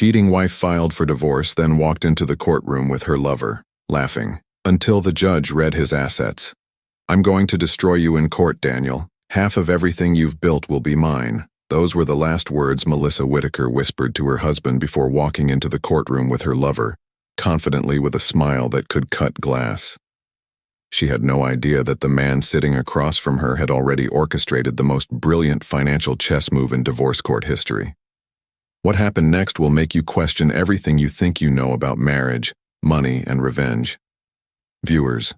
Cheating wife filed for divorce, then walked into the courtroom with her lover, laughing, until the judge read his assets. "I'm going to destroy you in court, Daniel. Half of everything you've built will be mine." Those were the last words Melissa Whitaker whispered to her husband before walking into the courtroom with her lover, confidently with a smile that could cut glass. She had no idea that the man sitting across from her had already orchestrated the most brilliant financial chess move in divorce court history. What happened next will make you question everything you think you know about marriage, money, and revenge. Viewers,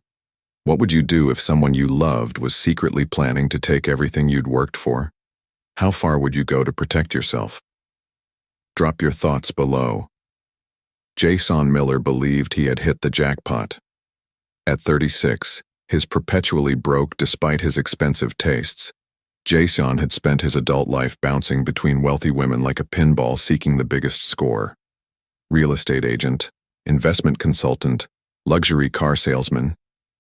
what would you do if someone you loved was secretly planning to take everything you'd worked for? How far would you go to protect yourself? Drop your thoughts below. Jason Miller believed he had hit the jackpot. At 36, his perpetually broke despite his expensive tastes, Jason had spent his adult life bouncing between wealthy women like a pinball seeking the biggest score. Real estate agent, investment consultant, luxury car salesman,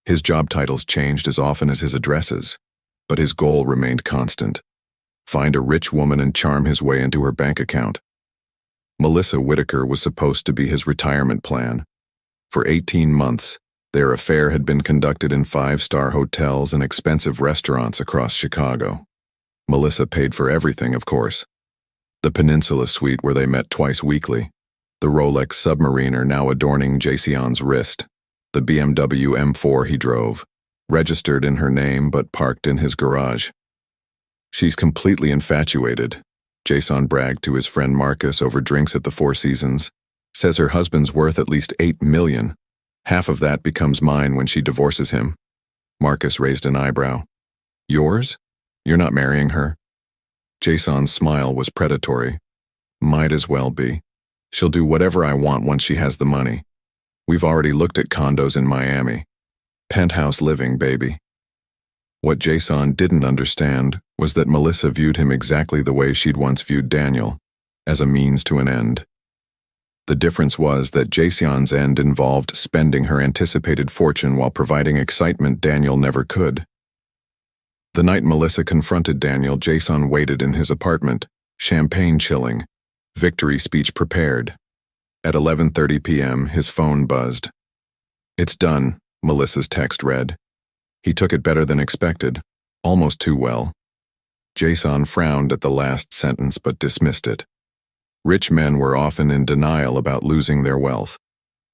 his job titles changed as often as his addresses, but his goal remained constant: find a rich woman and charm his way into her bank account. Melissa Whitaker was supposed to be his retirement plan. For 18 months, their affair had been conducted in 5-star hotels and expensive restaurants across Chicago. Melissa paid for everything, of course. The Peninsula suite where they met twice weekly, the Rolex Submariner now adorning Jason's wrist, the BMW M4 he drove, registered in her name but parked in his garage. "She's completely infatuated," Jason bragged to his friend Marcus over drinks at the Four Seasons. "Says her husband's worth at least $8 million. Half of that becomes mine when she divorces him." Marcus raised an eyebrow. "Yours? You're not marrying her?" Jason's smile was predatory. "Might as well be. She'll do whatever I want once she has the money. We've already looked at condos in Miami. Penthouse living, baby." What Jason didn't understand was that Melissa viewed him exactly the way she'd once viewed Daniel, as a means to an end. The difference was that Jason's end involved spending her anticipated fortune while providing excitement Daniel never could. The night Melissa confronted Daniel, Jason waited in his apartment, champagne chilling, victory speech prepared. At 11:30 p.m., his phone buzzed. "It's done," Melissa's text read. He took it better than expected, almost too well. Jason frowned at the last sentence but dismissed it. Rich men were often in denial about losing their wealth.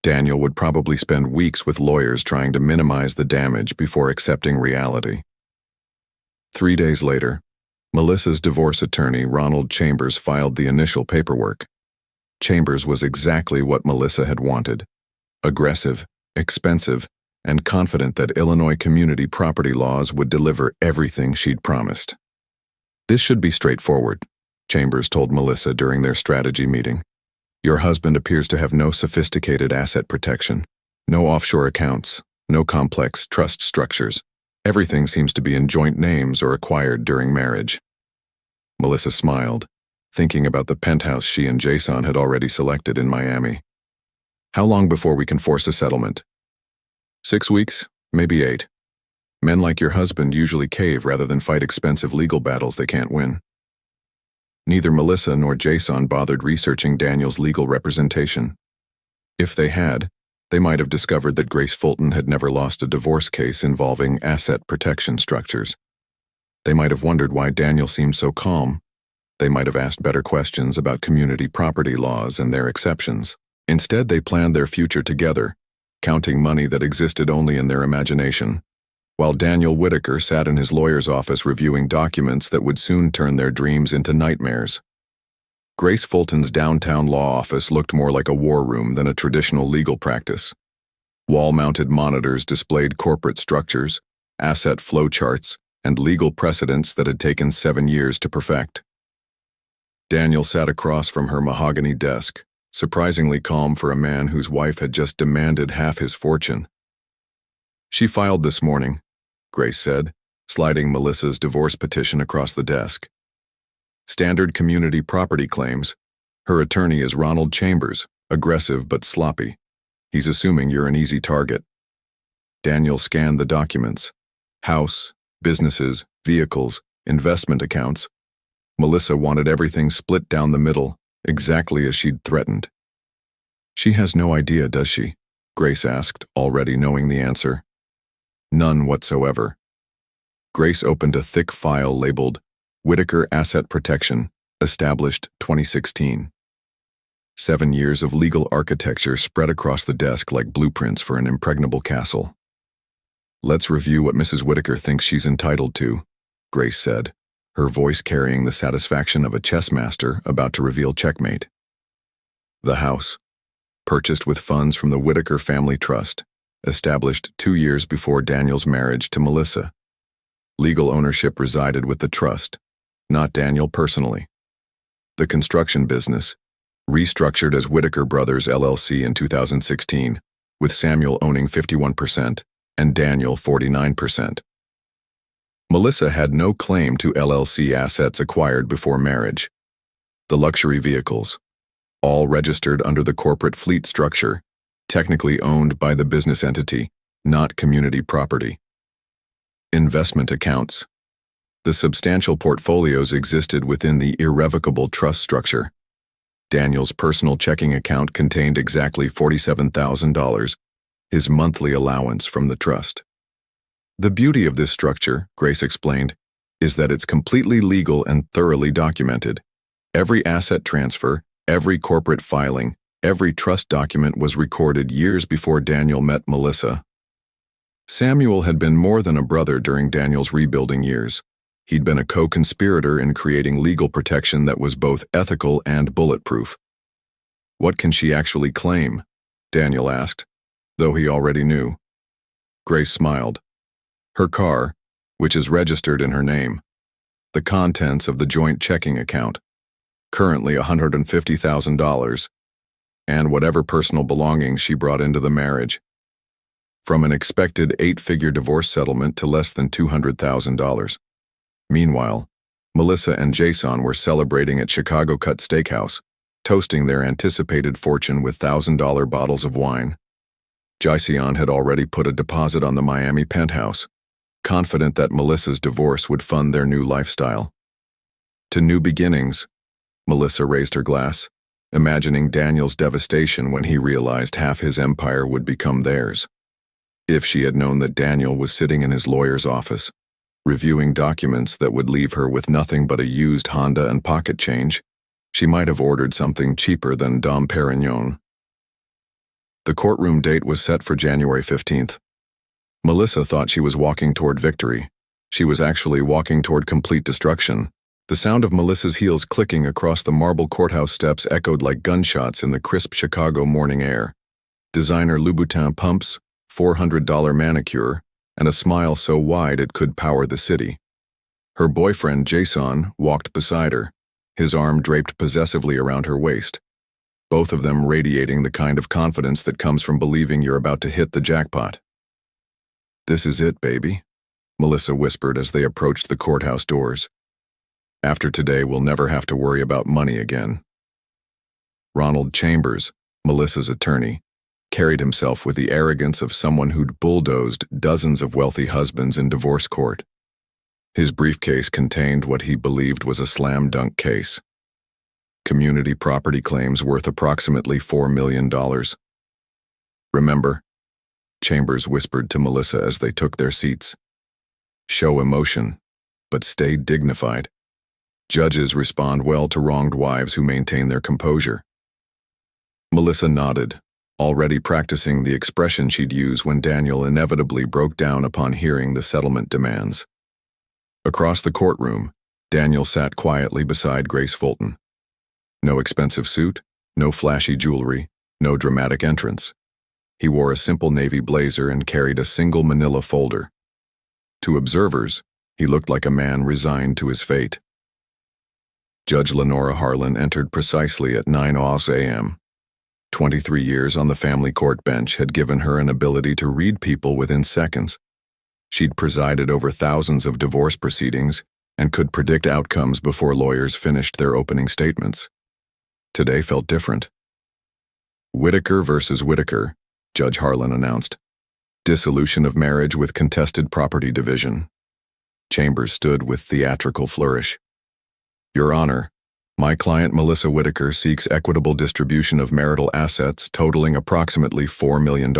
Daniel would probably spend weeks with lawyers trying to minimize the damage before accepting reality. 3 days later, Melissa's divorce attorney, Ronald Chambers, filed the initial paperwork. Chambers was exactly what Melissa had wanted: aggressive, expensive, and confident that Illinois community property laws would deliver everything she'd promised. "This should be straightforward," Chambers told Melissa during their strategy meeting. "Your husband appears to have no sophisticated asset protection, no offshore accounts, no complex trust structures. Everything seems to be in joint names or acquired during marriage." Melissa smiled, thinking about the penthouse she and Jason had already selected in Miami. "How long before we can force a settlement?" 6 weeks, maybe 8. Men like your husband usually cave rather than fight expensive legal battles they can't win. Neither Melissa nor Jason bothered researching Daniel's legal representation. If they had, they might have discovered that Grace Fulton had never lost a divorce case involving asset protection structures. They might have wondered why Daniel seemed so calm. They might have asked better questions about community property laws and their exceptions. Instead, they planned their future together, counting money that existed only in their imagination, while Daniel Whitaker sat in his lawyer's office reviewing documents that would soon turn their dreams into nightmares. Grace Fulton's downtown law office looked more like a war room than a traditional legal practice. Wall-mounted monitors displayed corporate structures, asset flow charts, and legal precedents that had taken 7 years to perfect. Daniel sat across from her mahogany desk, surprisingly calm for a man whose wife had just demanded half his fortune. "She filed this morning," Grace said, sliding Melissa's divorce petition across the desk. "Standard community property claims. Her attorney is Ronald Chambers, aggressive but sloppy. He's assuming you're an easy target." Daniel scanned the documents. House, businesses, vehicles, investment accounts. Melissa wanted everything split down the middle, exactly as she'd threatened. "She has no idea, does she?" Grace asked, already knowing the answer. "None whatsoever." Grace opened a thick file labeled Whitaker Asset Protection, established 2016. 7 years of legal architecture spread across the desk like blueprints for an impregnable castle. "Let's review what Mrs. Whitaker thinks she's entitled to," Grace said, her voice carrying the satisfaction of a chess master about to reveal checkmate. The house, purchased with funds from the Whitaker Family Trust, established 2 years before Daniel's marriage to Melissa. Legal ownership resided with the trust, not Daniel personally. The construction business, restructured as Whitaker Brothers LLC in 2016, with Samuel owning 51% and Daniel 49%. Melissa had no claim to LLC assets acquired before marriage. The luxury vehicles, all registered under the corporate fleet structure, technically owned by the business entity, not community property. Investment accounts. The substantial portfolios existed within the irrevocable trust structure. Daniel's personal checking account contained exactly $47,000, his monthly allowance from the trust. "The beauty of this structure," Grace explained, "is that it's completely legal and thoroughly documented. Every asset transfer, every corporate filing, every trust document was recorded years before Daniel met Melissa." Samuel had been more than a brother during Daniel's rebuilding years. He'd been a co-conspirator in creating legal protection that was both ethical and bulletproof. "What can she actually claim?" Daniel asked, though he already knew. Grace smiled. "Her car, which is registered in her name. The contents of the joint checking account, currently $150,000, and whatever personal belongings she brought into the marriage. From an expected 8-figure divorce settlement to less than $200,000. Meanwhile, Melissa and Jason were celebrating at Chicago Cut Steakhouse, toasting their anticipated fortune with $1,000 bottles of wine. Jason had already put a deposit on the Miami penthouse, confident that Melissa's divorce would fund their new lifestyle. "To new beginnings," Melissa raised her glass, imagining Daniel's devastation when he realized half his empire would become theirs. If she had known that Daniel was sitting in his lawyer's office, reviewing documents that would leave her with nothing but a used Honda and pocket change, she might have ordered something cheaper than Dom Perignon. The courtroom date was set for January 15th. Melissa thought she was walking toward victory. She was actually walking toward complete destruction. The sound of Melissa's heels clicking across the marble courthouse steps echoed like gunshots in the crisp Chicago morning air. Designer Louboutin pumps, $400 manicure, and a smile so wide it could power the city. Her boyfriend, Jason, walked beside her, his arm draped possessively around her waist, both of them radiating the kind of confidence that comes from believing you're about to hit the jackpot. "This is it, baby," Melissa whispered as they approached the courthouse doors. "After today, we'll never have to worry about money again." Ronald Chambers, Melissa's attorney, carried himself with the arrogance of someone who'd bulldozed dozens of wealthy husbands in divorce court. His briefcase contained what he believed was a slam-dunk case. Community property claims worth approximately $4 million. "Remember," Chambers whispered to Melissa as they took their seats. "Show emotion, but stay dignified. Judges respond well to wronged wives who maintain their composure." Melissa nodded, already practicing the expression she'd use when Daniel inevitably broke down upon hearing the settlement demands. Across the courtroom, Daniel sat quietly beside Grace Fulton. No expensive suit, no flashy jewelry, no dramatic entrance. He wore a simple navy blazer and carried a single manila folder. To observers, he looked like a man resigned to his fate. Judge Lenora Harlan entered precisely at 9 a.m. 23 years on the family court bench had given her an ability to read people within seconds. She'd presided over thousands of divorce proceedings and could predict outcomes before lawyers finished their opening statements. Today felt different. "Whitaker versus Whitaker," Judge Harlan announced. "Dissolution of marriage with contested property division." Chambers stood with theatrical flourish. "Your Honor," My client Melissa Whitaker seeks equitable distribution of marital assets totaling approximately $4 million.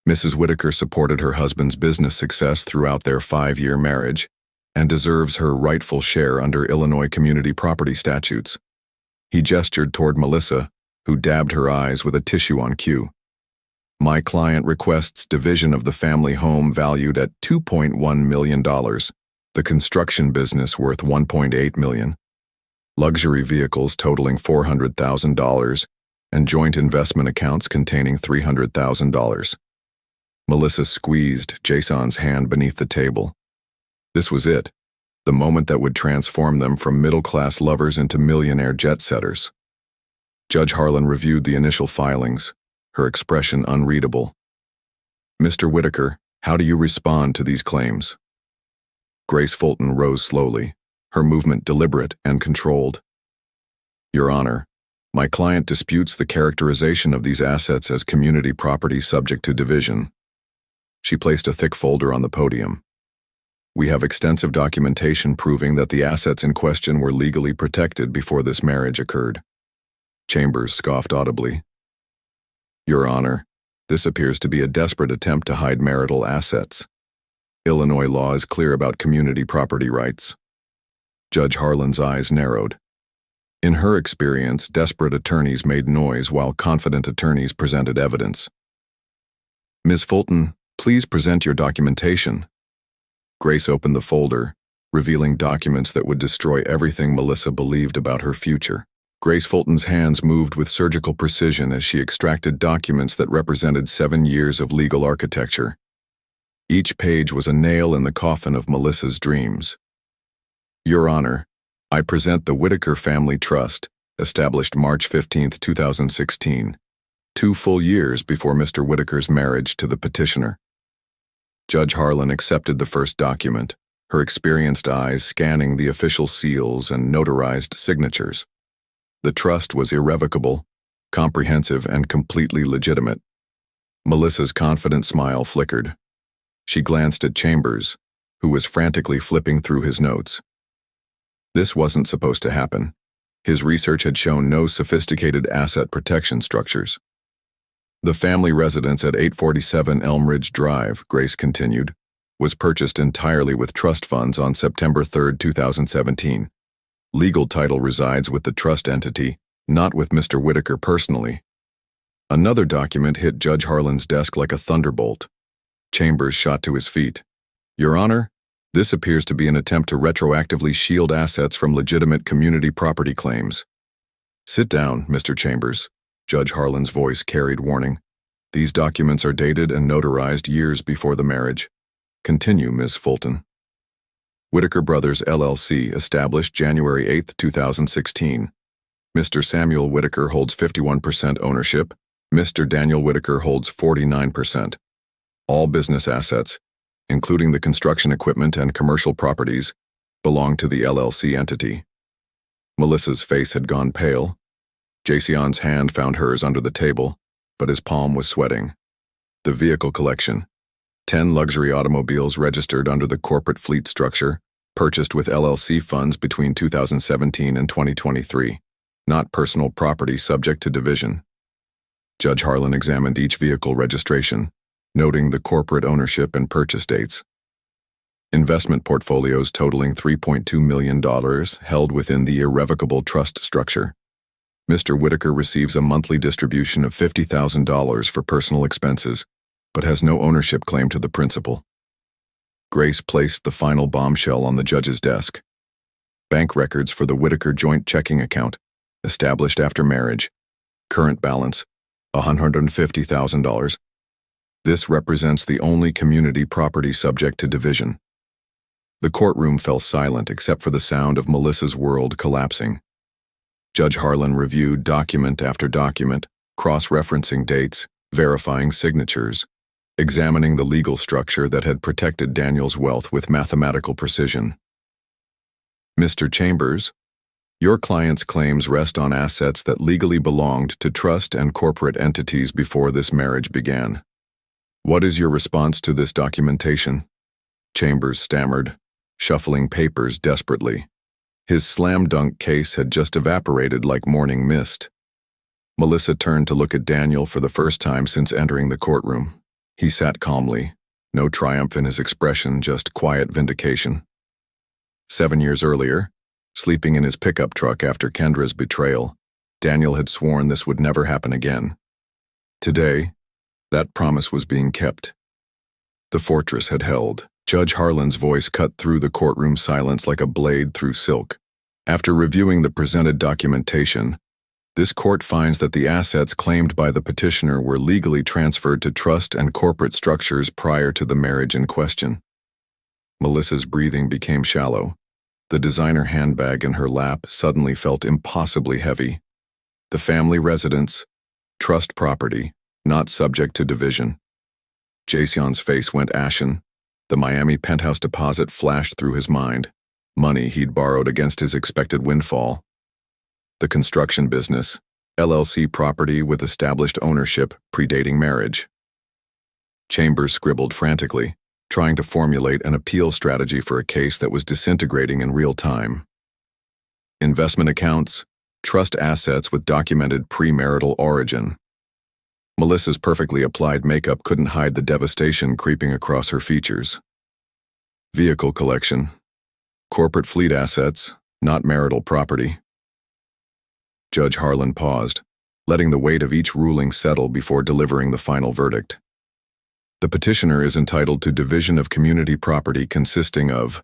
Mrs. Whitaker supported her husband's business success throughout their 5-year marriage and deserves her rightful share under Illinois community property statutes. He gestured toward Melissa, who dabbed her eyes with a tissue on cue. My client requests division of the family home valued at $2.1 million, the construction business worth $1.8 million, luxury vehicles totaling $400,000, and joint investment accounts containing $300,000. Melissa squeezed Jason's hand beneath the table. This was it, the moment that would transform them from middle-class lovers into millionaire jet-setters. Judge Harlan reviewed the initial filings, her expression unreadable. Mr. Whitaker, how do you respond to these claims? Grace Fulton rose slowly, her movement deliberate and controlled. Your Honor, my client disputes the characterization of these assets as community property subject to division. She placed a thick folder on the podium. We have extensive documentation proving that the assets in question were legally protected before this marriage occurred. Chambers scoffed audibly. Your Honor, this appears to be a desperate attempt to hide marital assets. Illinois law is clear about community property rights. Judge Harlan's eyes narrowed. In her experience, desperate attorneys made noise while confident attorneys presented evidence. Ms. Fulton, please present your documentation. Grace opened the folder, revealing documents that would destroy everything Melissa believed about her future. Grace Fulton's hands moved with surgical precision as she extracted documents that represented 7 years of legal architecture. Each page was a nail in the coffin of Melissa's dreams. Your Honor, I present the Whitaker Family Trust, established March 15, 2016, 2 full years before Mr. Whitaker's marriage to the petitioner. Judge Harlan accepted the first document, her experienced eyes scanning the official seals and notarized signatures. The trust was irrevocable, comprehensive, and completely legitimate. Melissa's confident smile flickered. She glanced at Chambers, who was frantically flipping through his notes. This wasn't supposed to happen. His research had shown no sophisticated asset protection structures. The family residence at 847 Elm Ridge Drive, Grace continued, was purchased entirely with trust funds on September 3, 2017. Legal title resides with the trust entity, not with Mr. Whitaker personally. Another document hit Judge Harlan's desk like a thunderbolt. Chambers shot to his feet. Your Honor, this appears to be an attempt to retroactively shield assets from legitimate community property claims. Sit down, Mr. Chambers. Judge Harlan's voice carried warning. These documents are dated and notarized years before the marriage. Continue, Ms. Fulton. Whitaker Brothers LLC, established January 8, 2016. Mr. Samuel Whitaker holds 51% ownership. Mr. Daniel Whitaker holds 49%. All business assets, including the construction equipment and commercial properties, belong to the LLC entity. Melissa's face had gone pale. Jason's hand found hers under the table, but his palm was sweating. The vehicle collection. 10 luxury automobiles registered under the corporate fleet structure, purchased with LLC funds between 2017 and 2023, not personal property subject to division. Judge Harlan examined each vehicle registration, noting the corporate ownership and purchase dates. Investment portfolios totaling $3.2 million held within the irrevocable trust structure. Mr. Whitaker receives a monthly distribution of $50,000 for personal expenses, but has no ownership claim to the principal. Grace placed the final bombshell on the judge's desk. Bank records for the Whitaker joint checking account, established after marriage. Current balance, $150,000. This represents the only community property subject to division. The courtroom fell silent except for the sound of Melissa's world collapsing. Judge Harlan reviewed document after document, cross-referencing dates, verifying signatures, examining the legal structure that had protected Daniel's wealth with mathematical precision. Mr. Chambers, your client's claims rest on assets that legally belonged to trust and corporate entities before this marriage began. What is your response to this documentation? Chambers stammered, shuffling papers desperately. His slam dunk case had just evaporated like morning mist. Melissa turned to look at Daniel for the first time since entering the courtroom. He sat calmly, no triumph in his expression, just quiet vindication. 7 years earlier, sleeping in his pickup truck after Kendra's betrayal, Daniel had sworn this would never happen again. Today, that promise was being kept. The fortress had held. Judge Harlan's voice cut through the courtroom silence like a blade through silk. After reviewing the presented documentation, this court finds that the assets claimed by the petitioner were legally transferred to trust and corporate structures prior to the marriage in question. Melissa's breathing became shallow. The designer handbag in her lap suddenly felt impossibly heavy. The family residence, trust property, not subject to division. Jason's face went ashen. The Miami penthouse deposit flashed through his mind. Money he'd borrowed against his expected windfall. The construction business, LLC property with established ownership predating marriage. Chambers scribbled frantically, trying to formulate an appeal strategy for a case that was disintegrating in real time. Investment accounts, trust assets with documented premarital origin. Melissa's perfectly applied makeup couldn't hide the devastation creeping across her features. Vehicle collection. Corporate fleet assets, not marital property. Judge Harlan paused, letting the weight of each ruling settle before delivering the final verdict. The petitioner is entitled to division of community property consisting of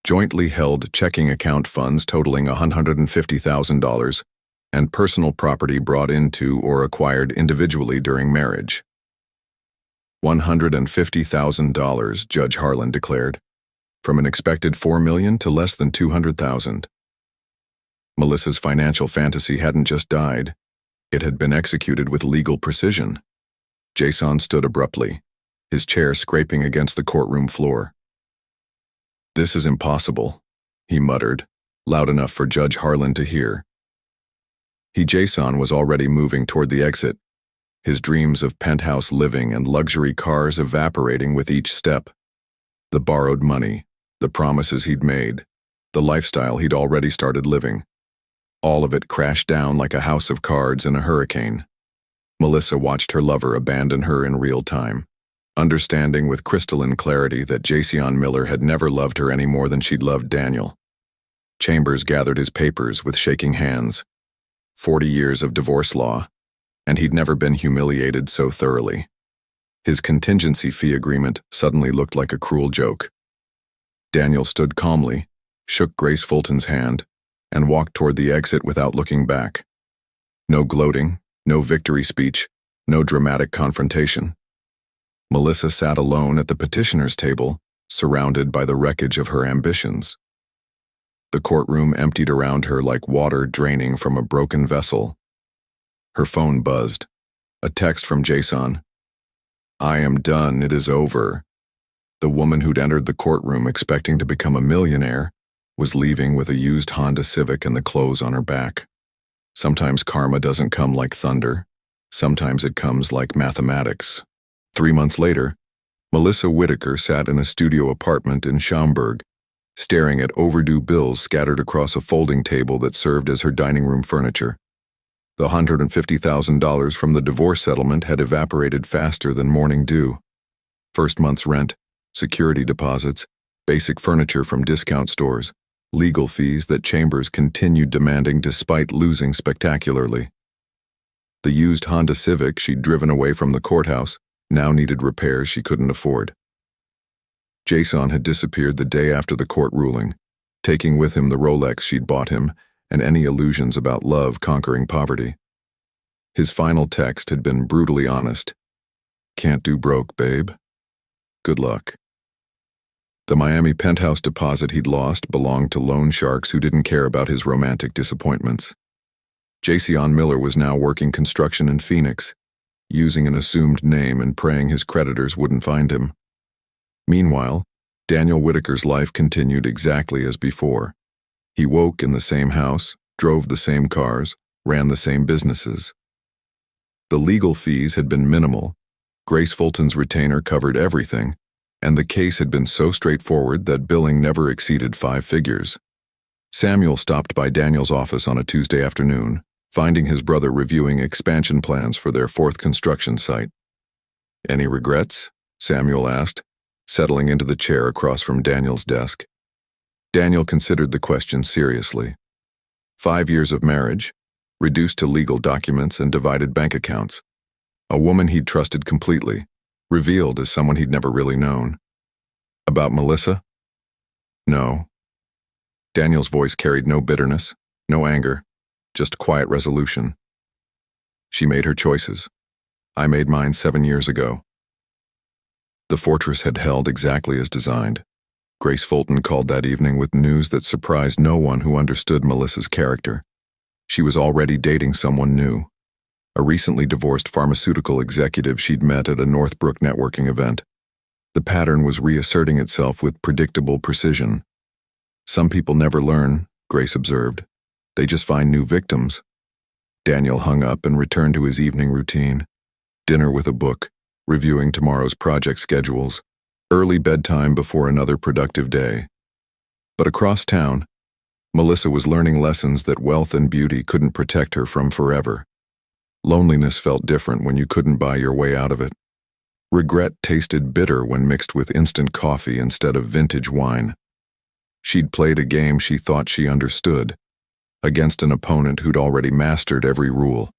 jointly held checking account funds totaling $150,000 and personal property brought into or acquired individually during marriage. $150,000, Judge Harlan declared, from an expected $4 million to less than $200,000. Melissa's financial fantasy hadn't just died, it had been executed with legal precision. Jason stood abruptly, his chair scraping against the courtroom floor. "This is impossible," he muttered, loud enough for Judge Harlan to hear. Jason was already moving toward the exit, his dreams of penthouse living and luxury cars evaporating with each step. The borrowed money, the promises he'd made, the lifestyle he'd already started living. All of it crashed down like a house of cards in a hurricane. Melissa watched her lover abandon her in real time, understanding with crystalline clarity that Jason Miller had never loved her any more than she'd loved Daniel. Chambers gathered his papers with shaking hands. 40 years of divorce law, and he'd never been humiliated so thoroughly. His contingency fee agreement suddenly looked like a cruel joke. Daniel stood calmly, shook Grace Fulton's hand, and walked toward the exit without looking back. No gloating, no victory speech, no dramatic confrontation. Melissa sat alone at the petitioner's table, surrounded by the wreckage of her ambitions. The courtroom emptied around her like water draining from a broken vessel. Her phone buzzed. A text from Jason. "I am done, it is over." The woman who'd entered the courtroom expecting to become a millionaire was leaving with a used Honda Civic and the clothes on her back. Sometimes karma doesn't come like thunder. Sometimes it comes like mathematics. 3 months later, Melissa Whitaker sat in a studio apartment in Schaumburg, staring at overdue bills scattered across a folding table that served as her dining room furniture. The $150,000 from the divorce settlement had evaporated faster than morning dew. First month's rent, security deposits, basic furniture from discount stores, legal fees that Chambers continued demanding despite losing spectacularly. The used Honda Civic she'd driven away from the courthouse now needed repairs she couldn't afford. Jason had disappeared the day after the court ruling, taking with him the Rolex she'd bought him and any illusions about love conquering poverty. His final text had been brutally honest. "Can't do broke, babe. Good luck." The Miami penthouse deposit he'd lost belonged to loan sharks who didn't care about his romantic disappointments. Jason Miller was now working construction in Phoenix, using an assumed name and praying his creditors wouldn't find him. Meanwhile, Daniel Whitaker's life continued exactly as before. He woke in the same house, drove the same cars, ran the same businesses. The legal fees had been minimal, Grace Fulton's retainer covered everything, and the case had been so straightforward that billing never exceeded 5 figures. Samuel stopped by Daniel's office on a Tuesday afternoon, finding his brother reviewing expansion plans for their fourth construction site. "Any regrets?" Samuel asked, settling into the chair across from Daniel's desk. Daniel considered the question seriously. 5 years of marriage, reduced to legal documents and divided bank accounts. A woman he'd trusted completely, revealed as someone he'd never really known. About Melissa? No. Daniel's voice carried no bitterness, no anger, just quiet resolution. She made her choices. I made mine 7 years ago. The fortress had held exactly as designed. Grace Fulton called that evening with news that surprised no one who understood Melissa's character. She was already dating someone new, a recently divorced pharmaceutical executive she'd met at a Northbrook networking event. The pattern was reasserting itself with predictable precision. Some people never learn, Grace observed. They just find new victims. Daniel hung up and returned to his evening routine. Dinner with a book, reviewing tomorrow's project schedules, early bedtime before another productive day. But across town, Melissa was learning lessons that wealth and beauty couldn't protect her from forever. Loneliness felt different when you couldn't buy your way out of it. Regret tasted bitter when mixed with instant coffee instead of vintage wine. She'd played a game she thought she understood, against an opponent who'd already mastered every rule.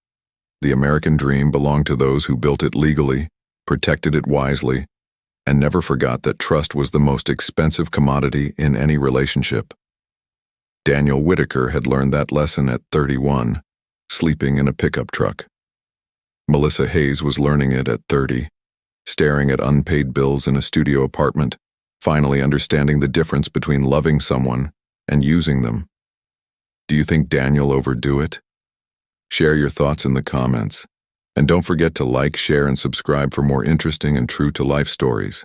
The American dream belonged to those who built it legally, protected it wisely, and never forgot that trust was the most expensive commodity in any relationship. Daniel Whitaker had learned that lesson at 31, sleeping in a pickup truck. Melissa Hayes was learning it at 30, staring at unpaid bills in a studio apartment, finally understanding the difference between loving someone and using them. Do you think Daniel overdo it? Share your thoughts in the comments. And don't forget to like, share, and subscribe for more interesting and true-to-life stories.